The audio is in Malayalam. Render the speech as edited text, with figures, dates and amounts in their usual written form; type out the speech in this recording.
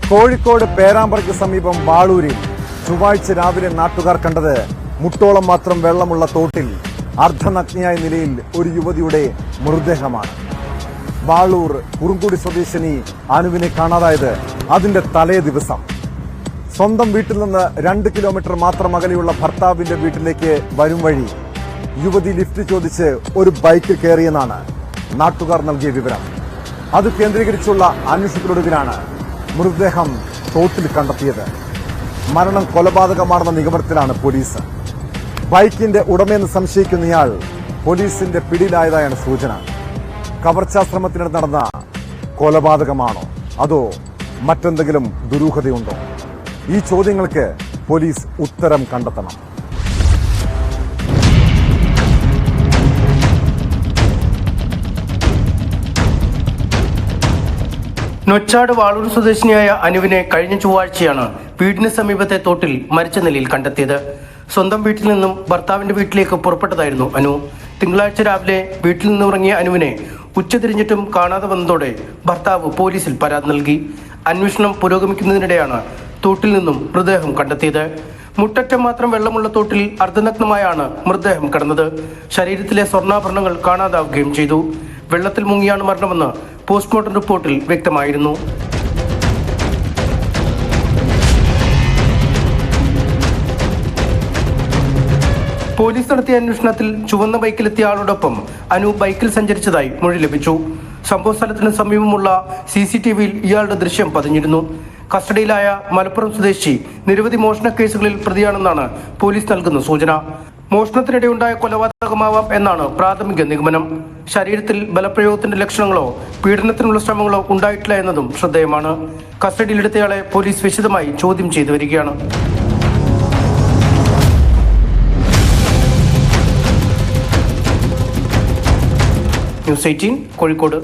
കോഴിക്കോട് പേരാമ്പ്രയ്ക്ക് സമീപം വാളൂരിൽ ചൊവ്വാഴ്ച രാവിലെ നാട്ടുകാർ കണ്ടത് മുട്ടോളം മാത്രം വെള്ളമുള്ള തോട്ടിൽ അർദ്ധനഗ്നിയായ നിലയിൽ ഒരു യുവതിയുടെ മൃതദേഹമാണ്. വാളൂർ കുറുങ്കുടി സ്വദേശിനി അനുവിനെ കാണാതായത് അതിന്റെ തലേ ദിവസം. സ്വന്തം വീട്ടിൽ നിന്ന് 2 കിലോമീറ്റർ മാത്രം അകലെയുള്ള ഭർത്താവിന്റെ വീട്ടിലേക്ക് വരും വഴി യുവതി ലിഫ്റ്റ് ചോദിച്ച് ഒരു ബൈക്കിൽ കയറിയെന്നാണ് നാട്ടുകാർ നൽകിയ വിവരം. അത് കേന്ദ്രീകരിച്ചുള്ള അന്വേഷണത്തിനൊടുവിലാണ് മൃതദേഹം തോട്ടിൽ കണ്ടെത്തിയത്. മരണം കൊലപാതകമാണെന്ന നിഗമനത്തിലാണ് പോലീസ്. ബൈക്കിന്റെ ഉടമയെന്ന് സംശയിക്കുന്നയാൾ പോലീസിന്റെ പിടിയിലായതായാണ് സൂചന. കവർച്ചാശ്രമത്തിനിടെ നടന്ന കൊലപാതകമാണോ അതോ മറ്റെന്തെങ്കിലും ദുരൂഹതയുണ്ടോ? ഈ ചോദ്യങ്ങൾക്ക് പോലീസ് ഉത്തരം കണ്ടെത്തണം. നൊച്ചാട് വാളൂർ സ്വദേശിനിയായ അനുവിനെ കഴിഞ്ഞ ചൊവ്വാഴ്ചയാണ് വീടിന് സമീപത്തെ തോട്ടിൽ മരിച്ച നിലയിൽ കണ്ടെത്തിയത്. സ്വന്തം വീട്ടിൽ നിന്നും ഭർത്താവിന്റെ വീട്ടിലേക്ക് പുറപ്പെട്ടതായിരുന്നു അനു. തിങ്കളാഴ്ച രാവിലെ വീട്ടിൽ നിന്നിറങ്ങിയ അനുവിനെ ഉച്ചതിരിഞ്ഞിട്ടും കാണാതെ വന്നതോടെ ഭർത്താവ് പോലീസിൽ പരാതി നൽകി. അന്വേഷണം പുരോഗമിക്കുന്നതിനിടെയാണ് തോട്ടിൽ നിന്നും മൃതദേഹം കണ്ടെത്തിയത്. മുട്ടറ്റം മാത്രം വെള്ളമുള്ള തോട്ടിൽ അർദ്ധനഗ്നമായാണ് മൃതദേഹം കിടന്നത്. ശരീരത്തിലെ സ്വർണ്ണാഭരണങ്ങൾ കാണാതാവുകയും ചെയ്തു. വെള്ളത്തിൽ മുങ്ങിയാണ് മരണമെന്ന് പോസ്റ്റ്മോർട്ടം റിപ്പോർട്ടിൽ വ്യക്തമായിരുന്നു. പോലീസ് നടത്തിയ അന്വേഷണത്തിൽ ചുവന്ന ബൈക്കിലെത്തിയ ആളോടൊപ്പം അനു ബൈക്കിൽ സഞ്ചരിച്ചതായി മൊഴി ലഭിച്ചു. സംഭവ സ്ഥലത്തിന് സമീപമുള്ള CCTVയിൽ ഇയാളുടെ ദൃശ്യം പതിഞ്ഞിരുന്നു. കസ്റ്റഡിയിലായ മലപ്പുറം സ്വദേശി നിരവധി മോഷണ കേസുകളിൽ പ്രതിയാണെന്നാണ് പോലീസ് നൽകുന്ന സൂചന. മോഷണത്തിനിടെയുണ്ടായ കൊലപാതകമാവാം എന്നാണ് പ്രാഥമിക നിഗമനം. ശരീരത്തിൽ ബലപ്രയോഗത്തിന്റെ ലക്ഷണങ്ങളോ പീഡനത്തിനുള്ള ശ്രമങ്ങളോ ഉണ്ടായിട്ടില്ല എന്നതും ശ്രദ്ധേയമാണ്. കസ്റ്റഡിയിലെടുത്തയാളെ പോലീസ് വിശദമായി ചോദ്യം ചെയ്തു വരികയാണ്. ന്യൂസ് 18 കോഴിക്കോട്.